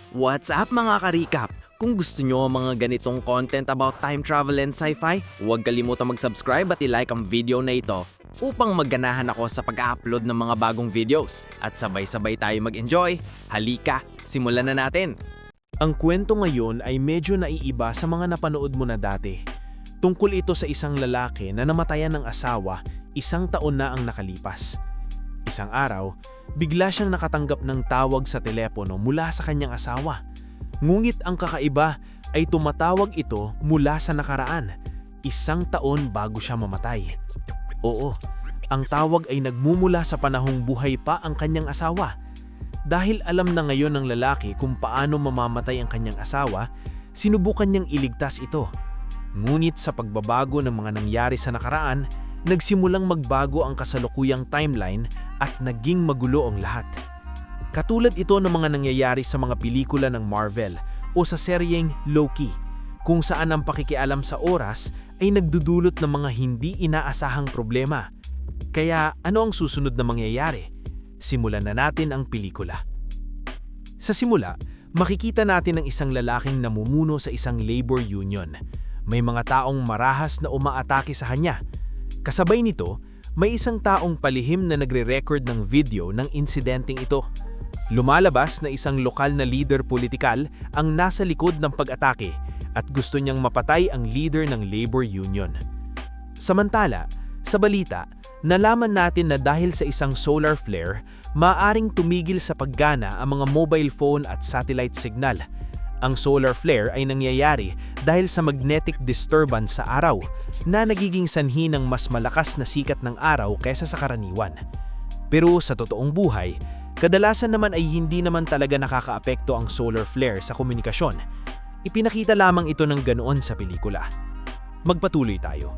What's up mga ka-recap? Kung gusto nyo ang mga ganitong content about time travel and sci-fi, huwag kalimutang mag-subscribe at i-like ang video na ito upang magganahan ako sa pag-upload ng mga bagong videos at sabay-sabay tayo mag-enjoy. Halika, simulan na natin! Ang kwento ngayon ay medyo naiiba sa mga napanood mo na dati. Tungkol ito sa isang lalaki na namatayan ng asawa 1 taon na ang nakalipas. Isang araw, bigla siyang nakatanggap ng tawag sa telepono mula sa kanyang asawa. Ngunit ang kakaiba ay tumatawag ito mula sa nakaraan, 1 taon bago siya mamatay. Oo, ang tawag ay nagmumula sa panahong buhay pa ang kanyang asawa. Dahil alam na ngayon ng lalaki kung paano mamamatay ang kanyang asawa, sinubukan niyang iligtas ito. Ngunit sa pagbabago ng mga nangyari sa nakaraan, nagsimulang magbago ang kasalukuyang timeline at naging magulo ang lahat. Katulad ito ng mga nangyayari sa mga pelikula ng Marvel o sa seryeng Loki, kung saan ang pakikialam sa oras ay nagdudulot ng mga hindi inaasahang problema. Kaya ano ang susunod na mangyayari? Simulan na natin ang pelikula. Sa simula, makikita natin ang isang lalaking namumuno sa isang labor union. May mga taong marahas na umaatake sa kanya. Kasabay nito, may isang taong palihim na nagre-record ng video ng insidenteng ito. Lumalabas na isang lokal na leader politikal ang nasa likod ng pag-atake at gusto niyang mapatay ang leader ng labor union. Samantala, sa balita, nalaman natin na dahil sa isang solar flare, maaaring tumigil sa paggana ang mga mobile phone at satellite signal. Ang solar flare ay nangyayari dahil sa magnetic disturbance sa araw na nagiging sanhi ng mas malakas na sikat ng araw kaysa sa karaniwan. Pero sa totoong buhay, kadalasan naman ay hindi naman talaga nakakaapekto ang solar flare sa komunikasyon. Ipinakita lamang ito ng ganoon sa pelikula. Magpatuloy tayo.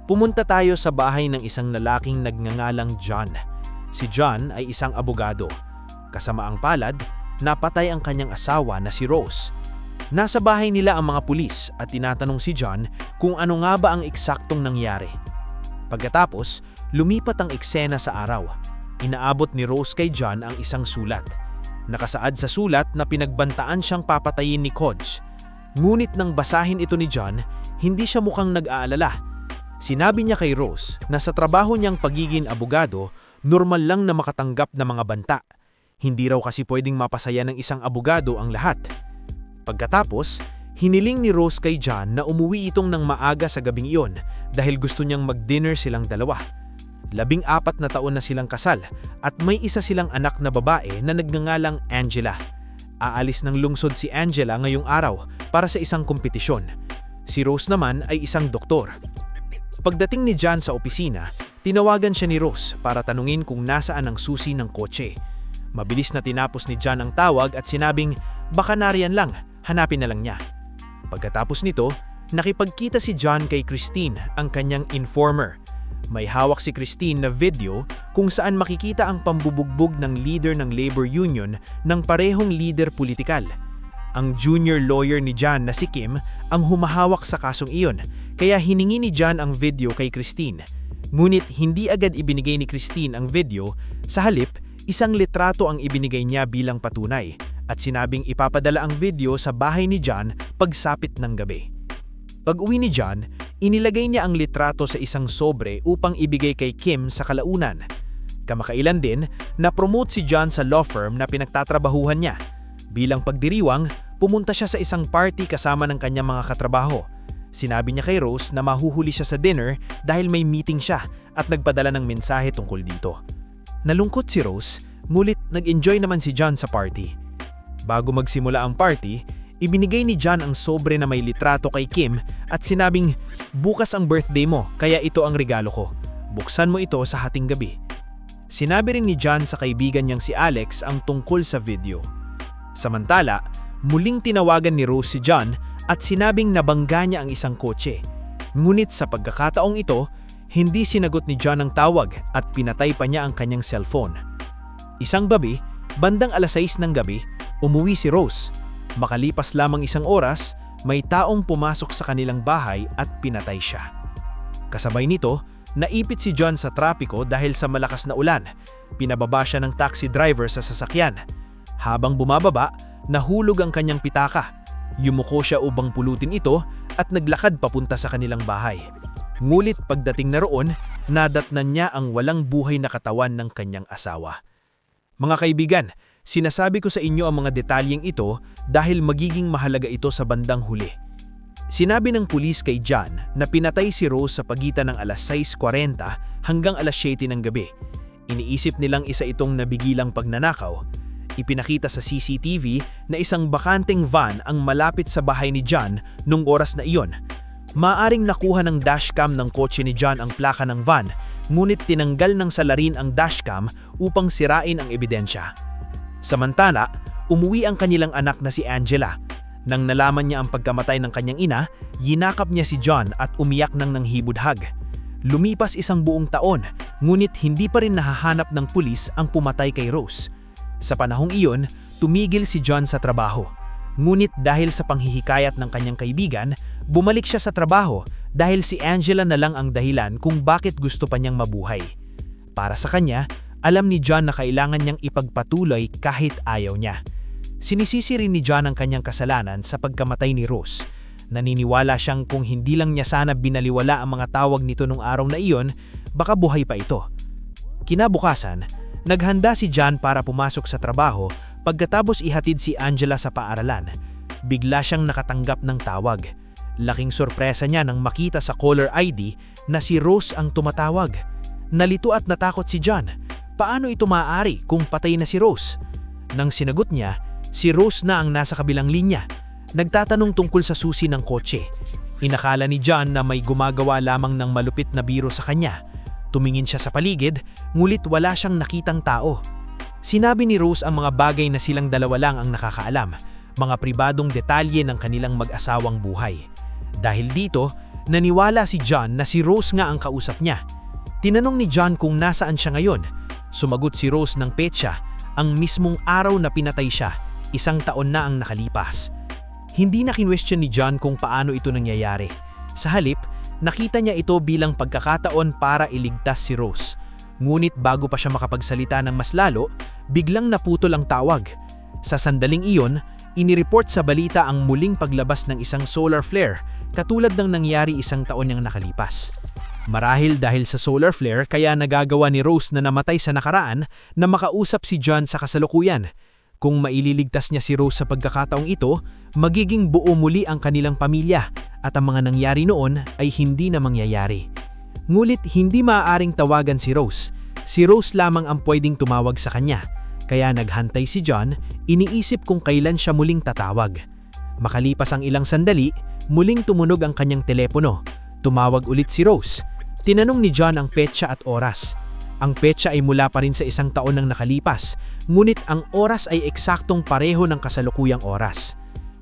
Pumunta tayo sa bahay ng isang lalaking nagngangalang John. Si John ay isang abogado. Kasamaang palad, napatay ang kanyang asawa na si Rose. Nasa bahay nila ang mga pulis at tinatanong si John kung ano nga ba ang eksaktong nangyari. Pagkatapos, lumipat ang eksena sa araw. Inaabot ni Rose kay John ang isang sulat. Nakasaad sa sulat na pinagbantaan siyang papatayin ni Kodge. Ngunit nang basahin ito ni John, hindi siya mukhang nag-aalala. Sinabi niya kay Rose na sa trabaho niyang pagiging abogado, normal lang na makatanggap ng mga banta. Hindi raw kasi pwedeng mapasaya ng isang abogado ang lahat. Pagkatapos, hiniling ni Rose kay John na umuwi itong ng maaga sa gabing iyon dahil gusto niyang mag-dinner silang dalawa. 14 na taon na silang kasal at may isa silang anak na babae na nagngangalang Angela. Aalis ng lungsod si Angela ngayong araw para sa isang kompetisyon. Si Rose naman ay isang doktor. Pagdating ni John sa opisina, tinawagan siya ni Rose para tanungin kung nasaan ang susi ng kotse. Mabilis na tinapos ni John ang tawag at sinabing, baka nariyan lang, hanapin na lang niya. Pagkatapos nito, nakipagkita si John kay Christine, ang kanyang informer. May hawak si Christine na video kung saan makikita ang pambubugbog ng leader ng labor union ng parehong leader politikal. Ang junior lawyer ni John na si Kim ang humahawak sa kasong iyon, kaya hiningi ni John ang video kay Christine. Ngunit hindi agad ibinigay ni Christine ang video, sa halip, isang litrato ang ibinigay niya bilang patunay at sinabing ipapadala ang video sa bahay ni John pagsapit ng gabi. Pag-uwi ni John, inilagay niya ang litrato sa isang sobre upang ibigay kay Kim sa kalaunan. Kamakailan din, na-promote si John sa law firm na pinagtatrabahuhan niya. Bilang pagdiriwang, pumunta siya sa isang party kasama ng kanyang mga katrabaho. Sinabi niya kay Rose na mahuhuli siya sa dinner dahil may meeting siya at nagpadala ng mensahe tungkol dito. Nalungkot si Rose, ngunit nag-enjoy naman si John sa party. Bago magsimula ang party, ibinigay ni John ang sobre na may litrato kay Kim at sinabing, bukas ang birthday mo kaya ito ang regalo ko. Buksan mo ito sa hating gabi. Sinabi rin ni John sa kaibigan niyang si Alex ang tungkol sa video. Samantala, muling tinawagan ni Rose si John at sinabing nabangga niya ang isang kotse. Ngunit sa pagkakataong ito, hindi sinagot ni John ang tawag at pinatay pa niya ang kanyang cellphone. Isang gabi, bandang 6:00 ng gabi, umuwi si Rose. Makalipas lamang 1 oras, may taong pumasok sa kanilang bahay at pinatay siya. Kasabay nito, naipit si John sa trapiko dahil sa malakas na ulan. Pinababa siya ng taxi driver sa sasakyan. Habang bumababa, nahulog ang kanyang pitaka. Yumuko siya upang pulutin ito at naglakad papunta sa kanilang bahay. Ngulit pagdating na roon, nadatnan niya ang walang buhay na katawan ng kanyang asawa. Mga kaibigan, sinasabi ko sa inyo ang mga detalyeng ito dahil magiging mahalaga ito sa bandang huli. Sinabi ng pulis kay John na pinatay si Rose sa pagitan ng alas 6:40 hanggang alas 7 ng gabi. Iniisip nilang isa itong nabigilang pagnanakaw. Ipinakita sa CCTV na isang bakanteng van ang malapit sa bahay ni John nung oras na iyon. Maaring nakuha ng dashcam ng kotse ni John ang plaka ng van, ngunit tinanggal ng salarin ang dashcam upang sirain ang ebidensya. Samantala, umuwi ang kanilang anak na si Angela. Nang nalaman niya ang pagkamatay ng kanyang ina, yinakap niya si John at umiyak ng nanghibudhag. Lumipas isang buong taon, ngunit hindi pa rin nahahanap ng pulis ang pumatay kay Rose. Sa panahong iyon, tumigil si John sa trabaho. Ngunit dahil sa panghihikayat ng kanyang kaibigan, bumalik siya sa trabaho dahil si Angela na lang ang dahilan kung bakit gusto pa niyang mabuhay. Para sa kanya, alam ni John na kailangan niyang ipagpatuloy kahit ayaw niya. Sinisisi rin ni John ang kanyang kasalanan sa pagkamatay ni Rose. Naniniwala siyang kung hindi lang niya sana binaliwala ang mga tawag nito nung araw na iyon, baka buhay pa ito. Kinabukasan, naghanda si John para pumasok sa trabaho pagkatapos ihatid si Angela sa paaralan. Bigla siyang nakatanggap ng tawag. Laking sorpresa niya nang makita sa caller ID na si Rose ang tumatawag. Nalito at natakot si John. Paano ito maaari kung patay na si Rose? Nang sinagot niya, si Rose na ang nasa kabilang linya. Nagtatanong tungkol sa susi ng kotse. Inakala ni John na may gumagawa lamang ng malupit na biro sa kanya. Tumingin siya sa paligid, ngulit wala siyang nakitang tao. Sinabi ni Rose ang mga bagay na silang dalawa lang ang nakakaalam, mga pribadong detalye ng kanilang mag-asawang buhay. Dahil dito, naniwala si John na si Rose nga ang kausap niya. Tinanong ni John kung nasaan siya ngayon. Sumagot si Rose ng petsa, ang mismong araw na pinatay siya, 1 taon na ang nakalipas. Hindi na kinwestiyon ni John kung paano ito nangyayari. Sa halip, nakita niya ito bilang pagkakataon para iligtas si Rose. Ngunit bago pa siya makapagsalita ng mas lalo, biglang naputol ang tawag. Sa sandaling iyon, inireport sa balita ang muling paglabas ng isang solar flare, katulad ng nangyari 1 taon niyang nakalipas. Marahil dahil sa solar flare kaya nagagawa ni Rose na namatay sa nakaraan na makausap si John sa kasalukuyan. Kung maililigtas niya si Rose sa pagkakataong ito, magiging buo muli ang kanilang pamilya at ang mga nangyari noon ay hindi na mangyayari. Ngulit hindi maaaring tawagan si Rose. Si Rose lamang ang pwedeng tumawag sa kanya. Kaya naghantay si John, iniisip kung kailan siya muling tatawag. Makalipas ang ilang sandali, muling tumunog ang kanyang telepono. Tumawag ulit si Rose. Tinanong ni John ang petsa at oras. Ang petsa ay mula pa rin sa 1 taon nang nakalipas, ngunit ang oras ay eksaktong pareho ng kasalukuyang oras.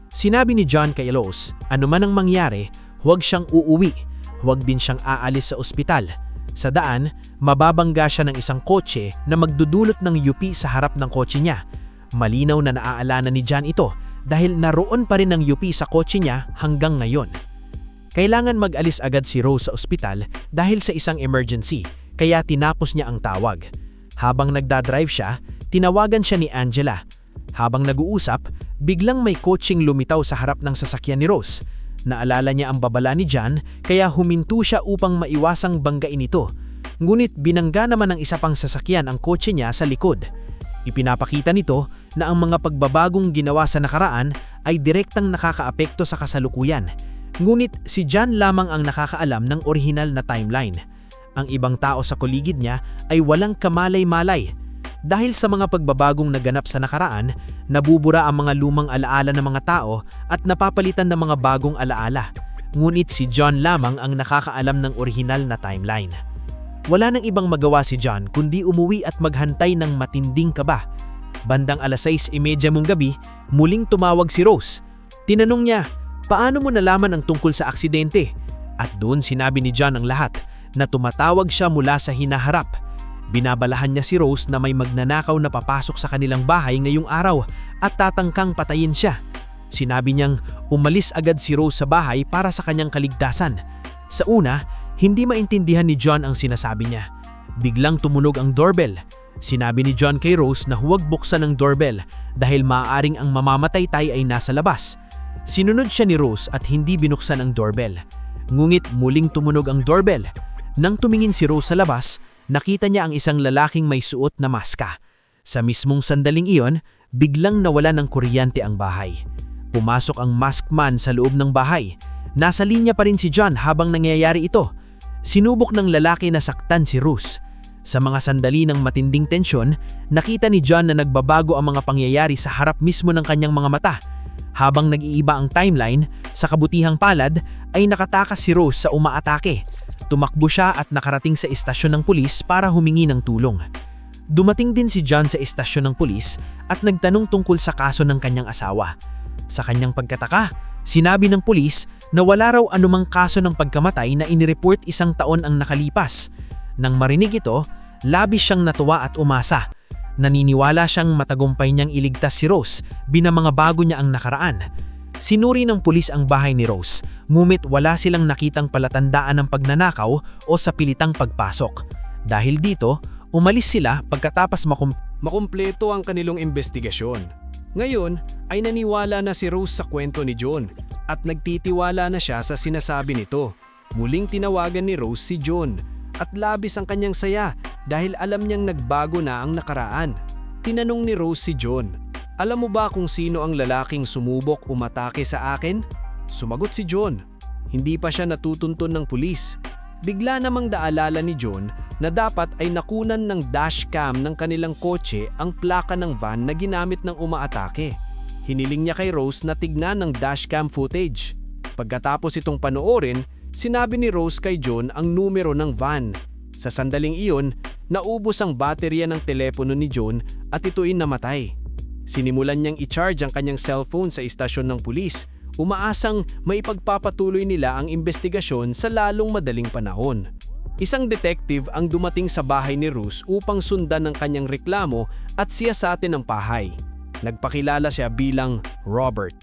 Sinabi ni John kay Rose, anuman ang mangyari, huwag siyang uuwi, huwag din siyang aalis sa ospital. Sa daan, mababangga siya ng isang kotse na magdudulot ng yupi sa harap ng kotse niya. Malinaw na naaalala ni John ito dahil naroon pa rin ang yupi sa kotse niya hanggang ngayon. Kailangan mag-alis agad si Rose sa ospital dahil sa isang emergency, kaya tinapos niya ang tawag. Habang nagdadrive siya, tinawagan siya ni Angela. Habang nag-uusap, biglang may kotseng lumitaw sa harap ng sasakyan ni Rose. Naalala niya ang babala ni John kaya huminto siya upang maiwasang banggain ito. Ngunit binangga naman ng isa pang sasakyan ang kotse niya sa likod. Ipinapakita nito na ang mga pagbabagong ginawa sa nakaraan ay direktang nakakaapekto sa kasalukuyan. Ngunit si John lamang ang nakakaalam ng orihinal na timeline. Ang ibang tao sa kuligid niya ay walang kamalay-malay. Dahil sa mga pagbabagong naganap sa nakaraan, nabubura ang mga lumang alaala ng mga tao at napapalitan ng mga bagong alaala. Ngunit si John lamang ang nakakaalam ng orihinal na timeline. Wala nang ibang magawa si John kundi umuwi at maghantay ng matinding kaba. Bandang alas 6:30 mong gabi, muling tumawag si Rose. Tinanong niya, paano mo nalaman ang tungkol sa aksidente? At doon sinabi ni John ang lahat na tumatawag siya mula sa hinaharap. Binabalahan niya si Rose na may magnanakaw na papasok sa kanilang bahay ngayong araw at tatangkang patayin siya. Sinabi niyang umalis agad si Rose sa bahay para sa kanyang kaligtasan. Sa una, hindi maintindihan ni John ang sinasabi niya. Biglang tumunog ang doorbell. Sinabi ni John kay Rose na huwag buksan ang doorbell dahil maaaring ang mamamatay-tay ay nasa labas. Sinunod siya ni Rose at hindi binuksan ang doorbell. Ngunit muling tumunog ang doorbell. Nang tumingin si Rose sa labas, nakita niya ang isang lalaking may suot na maska. Sa mismong sandaling iyon, biglang nawala ng kuryente ang bahay. Pumasok ang masked man sa loob ng bahay. Nasa linya pa rin si John habang nangyayari ito. Sinubok ng lalaki na saktan si Rose. Sa mga sandali ng matinding tensyon, nakita ni John na nagbabago ang mga pangyayari sa harap mismo ng kanyang mga mata. Habang nag-iiba ang timeline, sa kabutihang palad ay nakatakas si Rose sa umaatake. Tumakbo siya at nakarating sa istasyon ng pulis para humingi ng tulong. Dumating din si John sa istasyon ng pulis at nagtanong tungkol sa kaso ng kanyang asawa. Sa kanyang pagkataka, sinabi ng pulis na wala raw anumang kaso ng pagkamatay na inireport 1 taon ang nakalipas. Nang marinig ito, labis siyang natuwa at umasa. Naniniwala siyang matagumpay niyang iligtas si Rose, mga bago niya ang nakaraan. Sinuri ng pulis ang bahay ni Rose, ngunit wala silang nakitang palatandaan ng pagnanakaw o sa pilitang pagpasok. Dahil dito, umalis sila pagkatapos Makumpleto ang kanilang investigasyon. Ngayon ay naniwala na si Rose sa kwento ni John at nagtitiwala na siya sa sinasabi nito. Muling tinawagan ni Rose si John at labis ang kanyang saya dahil alam niyang nagbago na ang nakaraan. Tinanong ni Rose si John, "Alam mo ba kung sino ang lalaking sumubok umatake sa akin?" Sumagot si John. Hindi pa siya natutuntun ng pulis. Bigla namang naalala ni John na dapat ay nakunan ng dashcam ng kanilang kotse ang plaka ng van na ginamit ng umaatake. Hiniling niya kay Rose na tignan ng dashcam footage. Pagkatapos itong panoorin, sinabi ni Rose kay John ang numero ng van. Sa sandaling iyon, naubos ang baterya ng telepono ni John at ito'y namatay. Sinimulan niyang i-charge ang kanyang cellphone sa istasyon ng pulis, umaasang maipagpapatuloy nila ang investigasyon sa lalong madaling panahon. Isang detective ang dumating sa bahay ni Rose upang sundan ang kanyang reklamo at siyasatin ang pahay. Nagpakilala siya bilang Robert.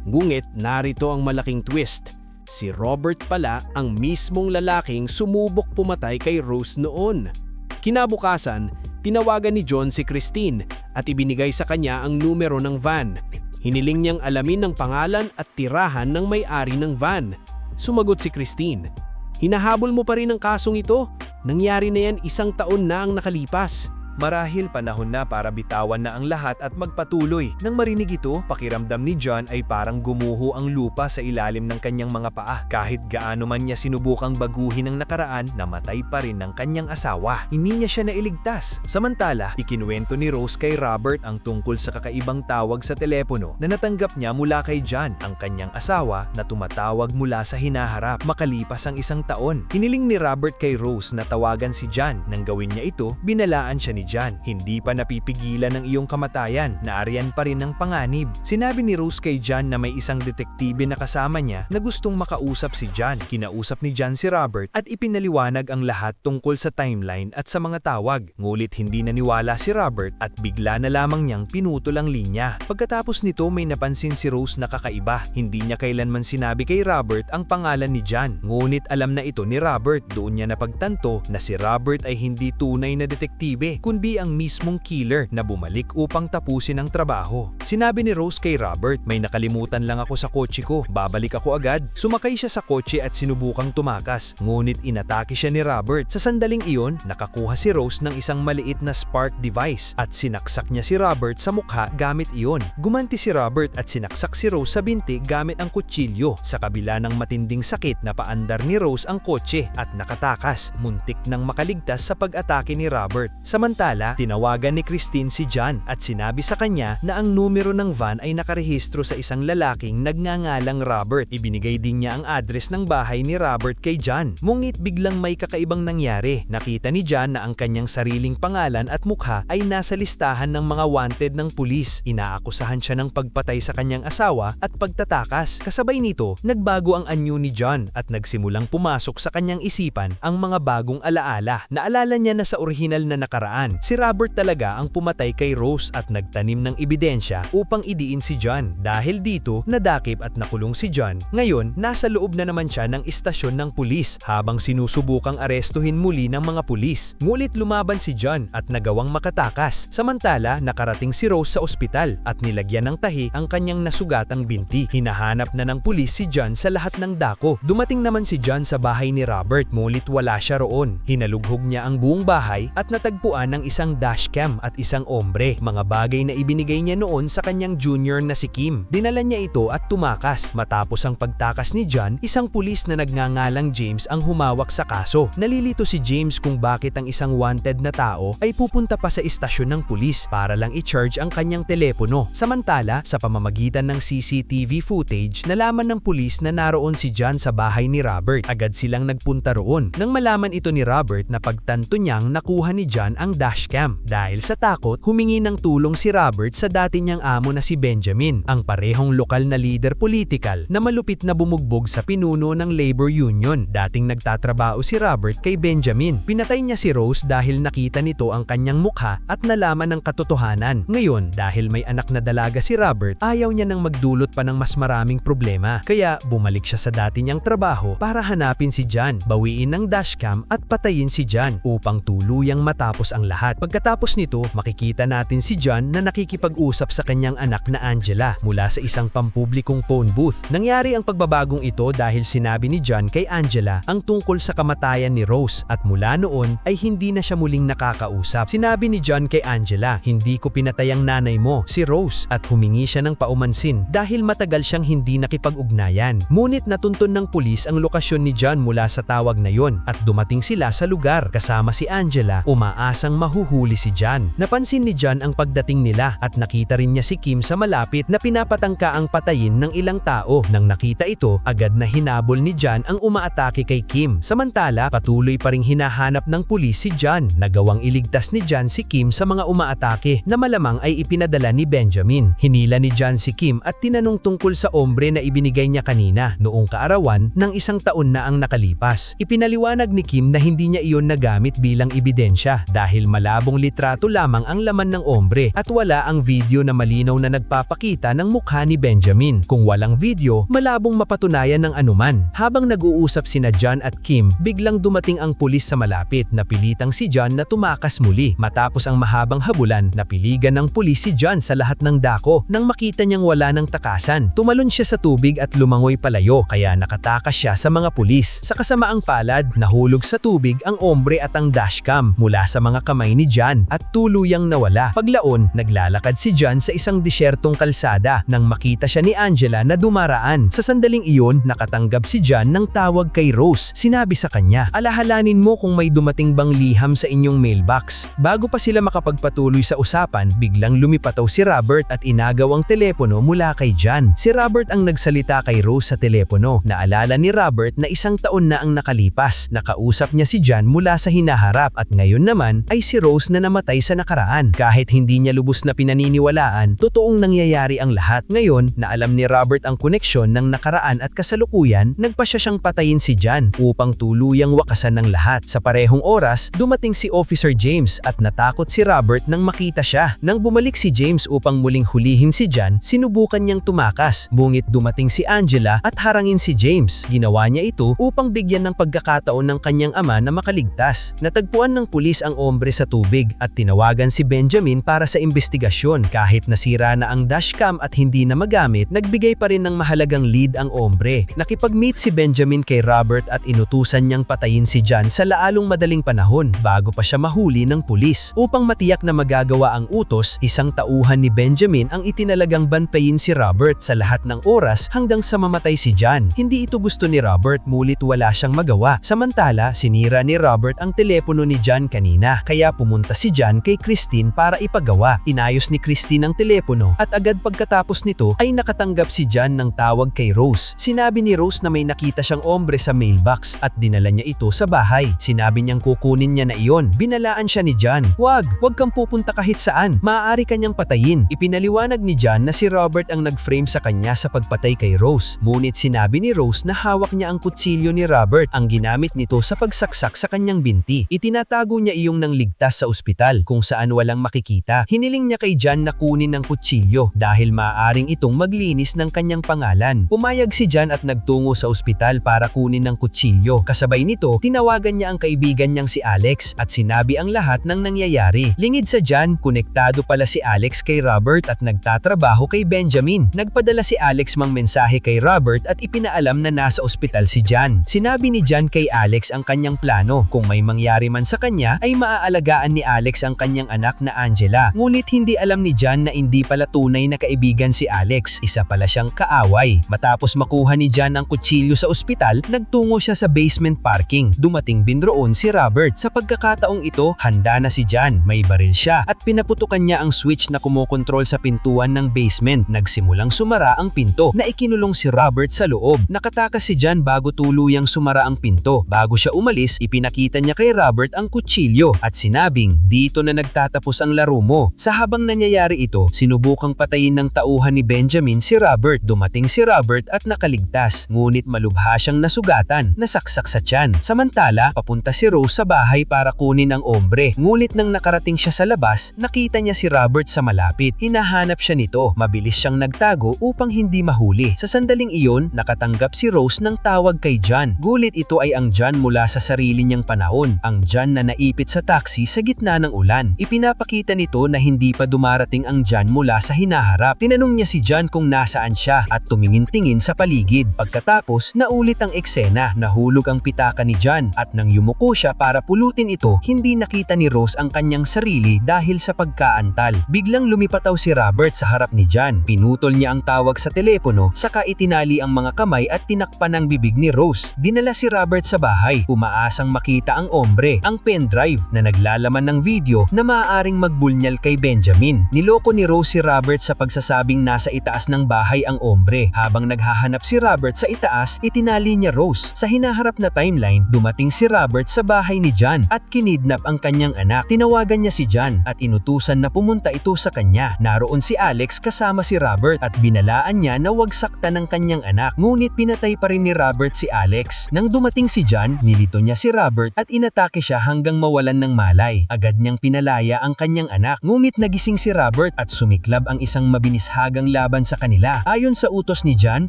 Ngunit narito ang malaking twist. Si Robert pala ang mismong lalaking sumubok pumatay kay Rose noon. Kinabukasan, tinawagan ni John si Christine at ibinigay sa kanya ang numero ng van. Hiniling niyang alamin ang pangalan at tirahan ng may-ari ng van. Sumagot si Christine, "Hinahabol mo pa rin ang kasong ito? Nangyari na yan 1 taon na ang nakalipas." Marahil panahon na para bitawan na ang lahat at magpatuloy. Nang marinig ito, pakiramdam ni John ay parang gumuho ang lupa sa ilalim ng kanyang mga paa. Kahit gaano man niya sinubukang baguhin ang nakaraan, namatay pa rin ng kanyang asawa. Hindi niya siya nailigtas. Samantala, ikinuwento ni Rose kay Robert ang tungkol sa kakaibang tawag sa telepono na natanggap niya mula kay John, ang kanyang asawa, na tumatawag mula sa hinaharap makalipas ang 1 taon. Hiniling ni Robert kay Rose na tawagan si John. Nang gawin niya ito, binalaan siya ni John, "Hindi pa napipigilan ng iyong kamatayan, naariyan pa rin ng panganib." Sinabi ni Rose kay John na may isang detektibe na kasama niya na gustong makausap si John. Kinausap ni John si Robert at ipinaliwanag ang lahat tungkol sa timeline at sa mga tawag. Ngulit hindi naniwala si Robert at bigla na lamang niyang pinutol ang linya. Pagkatapos nito may napansin si Rose na kakaiba. Hindi niya kailanman sinabi kay Robert ang pangalan ni John. Ngunit alam na ito ni Robert. Doon niya napagtanto na si Robert ay hindi tunay na detektibe, kundi ang mismong killer na bumalik upang tapusin ang trabaho. Sinabi ni Rose kay Robert, "May nakalimutan lang ako sa kotse ko. Babalik ako agad." Sumakay siya sa kotse at sinubukang tumakas. Ngunit inatake siya ni Robert. Sa sandaling iyon, nakakuha si Rose ng isang maliit na spark device at sinaksak niya si Robert sa mukha gamit iyon. Gumanti si Robert at sinaksak si Rose sa binti gamit ang kutsilyo. Sa kabila ng matinding sakit, napaandar ni Rose ang kotse at nakatakas. Muntik nang makaligtas sa pag-atake ni Robert. Samantala, tinawagan ni Christine si John at sinabi sa kanya na ang numero ng van ay nakarehistro sa isang lalaking nagngangalang Robert. Ibinigay din niya ang address ng bahay ni Robert kay John. Ngunit biglang may kakaibang nangyari. Nakita ni John na ang kanyang sariling pangalan at mukha ay nasa listahan ng mga wanted ng pulis. Inaakusahan siya ng pagpatay sa kanyang asawa at pagtatakas. Kasabay nito, nagbago ang anyo ni John at nagsimulang pumasok sa kanyang isipan ang mga bagong alaala. Naalala niya na sa orihinal na nakaraan, John. Si Robert talaga ang pumatay kay Rose at nagtanim ng ebidensya upang idiin si John. Dahil dito, nadakip at nakulong si John. Ngayon, nasa loob na naman siya ng istasyon ng pulis habang sinusubukang arestuhin muli ng mga pulis. Ngulit lumaban si John at nagawang makatakas. Samantala, nakarating si Rose sa ospital at nilagyan ng tahi ang kanyang nasugatang binti. Hinahanap na ng pulis si John sa lahat ng dako. Dumating naman si John sa bahay ni Robert, ngulit wala siya roon. Hinalughog niya ang buong bahay at natagpuan ng isang dashcam at isang ombre, mga bagay na ibinigay niya noon sa kanyang junior na si Kim. Dinala niya ito at tumakas. Matapos ang pagtakas ni John, isang pulis na nagngangalang James ang humawak sa kaso. Nalilito si James kung bakit ang isang wanted na tao ay pupunta pa sa istasyon ng pulis para lang i-charge ang kanyang telepono. Samantala, sa pamamagitan ng CCTV footage, nalaman ng pulis na naroon si John sa bahay ni Robert. Agad silang nagpunta roon. Nang malaman ito ni Robert na pagtanto niyang nakuha ni John ang dashcam. Dahil sa takot, humingi ng tulong si Robert sa dati niyang amo na si Benjamin, ang parehong lokal na leader political na malupit na bumugbog sa pinuno ng labor union. Dating nagtatrabaho si Robert kay Benjamin. Pinatay niya si Rose dahil nakita nito ang kanyang mukha at nalaman ng katotohanan. Ngayon, dahil may anak na dalaga si Robert, ayaw niya nang magdulot pa ng mas maraming problema. Kaya bumalik siya sa dati niyang trabaho para hanapin si John, bawiin ng dashcam at patayin si John upang tuluyang matapos ang lahat. Pagkatapos nito, makikita natin si John na nakikipag-usap sa kanyang anak na Angela mula sa isang pampublikong phone booth. Nangyari ang pagbabagong ito dahil sinabi ni John kay Angela ang tungkol sa kamatayan ni Rose at mula noon ay hindi na siya muling nakakausap. Sinabi ni John kay Angela, "Hindi ko pinatay ang nanay mo, si Rose," at humingi siya ng paumansin dahil matagal siyang hindi nakipag-ugnayan. Ngunit natuntun ng pulis ang lokasyon ni John mula sa tawag na yon at dumating sila sa lugar kasama si Angela, umaasang mahuhuli si John. Napansin ni John ang pagdating nila at nakita rin niya si Kim sa malapit na pinapatangka ang patayin ng ilang tao. Nang nakita ito, agad na hinabol ni John ang umaatake kay Kim. Samantala, patuloy pa ring hinahanap ng pulis si John. Nagawang iligtas ni John si Kim sa mga umaatake na malamang ay ipinadala ni Benjamin. Hinila ni John si Kim at tinanong tungkol sa ombre na ibinigay niya kanina noong kaarawan ng 1 taon na ang nakalipas. Ipinaliwanag ni Kim na hindi niya iyon nagamit bilang ebidensya dahil malabong litrato lamang ang laman ng ombre at wala ang video na malinaw na nagpapakita ng mukha ni Benjamin. Kung walang video, malabong mapatunayan ng anuman. Habang nag-uusap sina John at Kim, biglang dumating ang pulis sa malapit. Napilitang si John na tumakas muli. Matapos ang mahabang habulan, napiligan ng pulis si John sa lahat ng dako. Nang makita niyang wala ng takasan, tumalon siya sa tubig at lumangoy palayo kaya nakatakas siya sa mga pulis. Sa kasamaang palad, nahulog sa tubig ang ombre at ang dashcam mula sa mga kamay ni John at tuluyang nawala. Paglaon, naglalakad si John sa isang disyertong kalsada nang makita siya ni Angela na dumaraan. Sa sandaling iyon, nakatanggap si John ng tawag kay Rose. Sinabi sa kanya, "Alahalanin mo kung may dumating bang liham sa inyong mailbox." Bago pa sila makapagpatuloy sa usapan, biglang lumipataw si Robert at inagaw ang telepono mula kay John. Si Robert ang nagsalita kay Rose sa telepono. Naalala ni Robert na 1 taon na ang nakalipas. Nakausap niya si John mula sa hinaharap at ngayon naman ay si Rose na namatay sa nakaraan. Kahit hindi niya lubos na pinaniniwalaan, totoong nangyayari ang lahat. Ngayon, na alam ni Robert ang koneksyon ng nakaraan at kasalukuyan, nagpasya siyang patayin si John upang tuluyang wakasan ng lahat. Sa parehong oras, dumating si Officer James at natakot si Robert nang makita siya. Nang bumalik si James upang muling hulihin si John, sinubukan niyang tumakas. Ngunit dumating si Angela at harangin si James. Ginawa niya ito upang bigyan ng pagkakataon ng kanyang ama na makaligtas. Natagpuan ng pulis ang ombre sa tubig at tinawagan si Benjamin para sa investigasyon. Kahit nasira na ang dashcam at hindi na magamit, nagbigay pa rin ng mahalagang lead ang ombre. Nakipag-meet si Benjamin kay Robert at inutusan niyang patayin si John sa lalong madaling panahon bago pa siya mahuli ng pulis. Upang matiyak na magagawa ang utos, isang tauhan ni Benjamin ang itinalagang bantayin si Robert sa lahat ng oras hanggang sa mamatay si John. Hindi ito gusto ni Robert, mulit wala siyang magawa. Samantala, sinira ni Robert ang telepono ni John kanina, kaya pumunta si John kay Christine para ipagawa. Inayos ni Christine ang telepono at agad pagkatapos nito ay nakatanggap si John ng tawag kay Rose. Sinabi ni Rose na may nakita siyang ombre sa mailbox at dinala niya ito sa bahay. Sinabi niyang kukunin niya na iyon. Binalaan siya ni John, wag kang pupunta kahit saan. Maaari kanyang patayin." Ipinaliwanag ni John na si Robert ang nag-frame sa kanya sa pagpatay kay Rose. Ngunit sinabi ni Rose na hawak niya ang kutsilyo ni Robert, ang ginamit nito sa pagsaksak sa kanyang binti. Itinatago niya iyong nang ligtas ligtas sa ospital kung saan walang makikita. Hiniling niya kay John na kunin ng kutsilyo dahil maaaring itong maglinis ng kanyang pangalan. Pumayag si John at nagtungo sa ospital para kunin ng kutsilyo. Kasabay nito, tinawagan niya ang kaibigan niyang si Alex at sinabi ang lahat ng nangyayari. Lingid sa John, konektado pala si Alex kay Robert at nagtatrabaho kay Benjamin. Nagpadala si Alex mang mensahe kay Robert at ipinaalam na nasa ospital si John. Sinabi ni John kay Alex ang kanyang plano. Kung may mangyari man sa kanya ay maaalagaan ni Alex ang kanyang anak na Angela. Ngunit hindi alam ni John na hindi pala tunay na kaibigan si Alex. Isa pala siyang kaaway. Matapos makuha ni John ang kutsilyo sa ospital, nagtungo siya sa basement parking. Dumating din roon si Robert. Sa pagkakataong ito, handa na si John. May baril siya at pinaputukan niya ang switch na kumokontrol sa pintuan ng basement. Nagsimulang sumara ang pinto na ikinulong si Robert sa loob. Nakatakas si John bago tuluyang sumara ang pinto. Bago siya umalis, ipinakita niya kay Robert ang kutsilyo at sinabing, "Dito na nagtatapos ang laro mo." Sa habang nangyayari ito, sinubukang patayin ng tauhan ni Benjamin si Robert. Dumating si Robert at nakaligtas, ngunit malubha siyang nasugatan, nasaksak sa tiyan. Samantala, papunta si Rose sa bahay para kunin ang ombre. Ngunit nang nakarating siya sa labas, nakita niya si Robert sa malapit. Hinahanap siya nito. Mabilis siyang nagtago upang hindi mahuli. Sa sandaling iyon, nakatanggap si Rose ng tawag kay John. Gulit ito ay ang John mula sa sarili niyang panahon. Ang John na naipit sa taxi sa gitna ng ulan. Ipinapakita nito na hindi pa dumarating ang John mula sa hinaharap. Tinanong niya si John kung nasaan siya at tumingin-tingin sa paligid. Pagkatapos, naulit ang eksena. Nahulog ang pitaka ni John at nang yumuko siya para pulutin ito, hindi nakita ni Rose ang kanyang sarili dahil sa pagkaantal. Biglang lumipataw si Robert sa harap ni John. Pinutol niya ang tawag sa telepono, saka itinali ang mga kamay at tinakpan ang bibig ni Rose. Dinala si Robert sa bahay, umaasang makita ang ombre, ang pendrive na naglalaman ng video na maaaring magbunyal kay Benjamin. Niloko ni Rose si Robert sa pagsasabing nasa itaas ng bahay ang ombre. Habang naghahanap si Robert sa itaas, itinali niya Rose. Sa hinaharap na timeline, dumating si Robert sa bahay ni John at kinidnap ang kanyang anak. Tinawagan niya si John at inutusan na pumunta ito sa kanya. Naroon si Alex kasama si Robert at binalaan niya na wag saktan ng kanyang anak. Ngunit pinatay pa rin ni Robert si Alex. Nang dumating si John, nilito niya si Robert at inatake siya hanggang mawalan ng malay. Agad niyang pinalaya ang kanyang anak. Ngunit nagising si Robert at sumiklab ang isang mabinishagang laban sa kanila. Ayon sa utos ni John,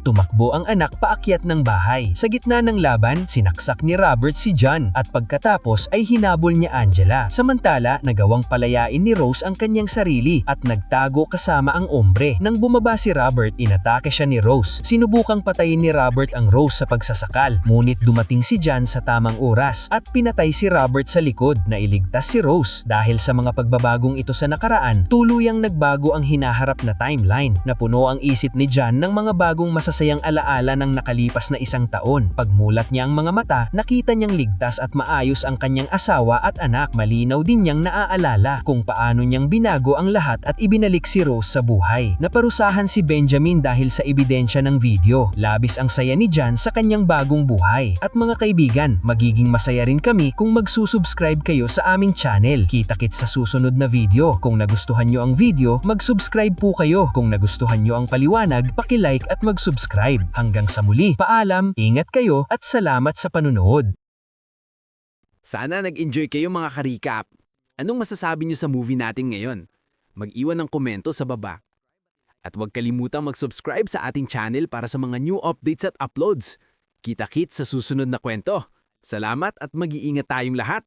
tumakbo ang anak paakyat ng bahay. Sa gitna ng laban, sinaksak ni Robert si John at pagkatapos ay hinabol niya Angela. Samantala, nagawang palayain ni Rose ang kanyang sarili at nagtago kasama ang ombre. Nang bumaba si Robert, inatake siya ni Rose. Sinubukang patayin ni Robert ang Rose sa pagsasakal. Ngunit dumating si John sa tamang oras at pinatay si Robert sa likod. Nailigtas si Rose. Dahil sa mga pagbabagong ito sa nakaraan, tuluyang nagbago ang hinaharap na timeline. Napuno ang isip ni John ng mga bagong masasayang alaala ng nakalipas na isang taon. Pagmulat niya ang mga mata, nakita niyang ligtas at maayos ang kanyang asawa at anak. Malinaw din niyang naaalala kung paano niyang binago ang lahat at ibinalik si Rose sa buhay. Naparusahan si Benjamin dahil sa ebidensya ng video. Labis ang saya ni John sa kanyang bagong buhay. At mga kaibigan, magiging masaya rin kami kung magsusubscribe kayo sa aming channel. Kita-kits sa susunod na video. Kung nagustuhan nyo ang video, mag-subscribe po kayo. Kung nagustuhan nyo ang paliwanag, paki-like at mag-subscribe. Hanggang sa muli, paalam, ingat kayo at salamat sa panunood. Sana nag-enjoy kayo mga ka-recap. Anong masasabi niyo sa movie natin ngayon? Mag-iwan ng komento sa baba. At huwag kalimutang mag-subscribe sa ating channel para sa mga new updates at uploads. Kita-kits sa susunod na kwento. Salamat at mag-iingat tayong lahat.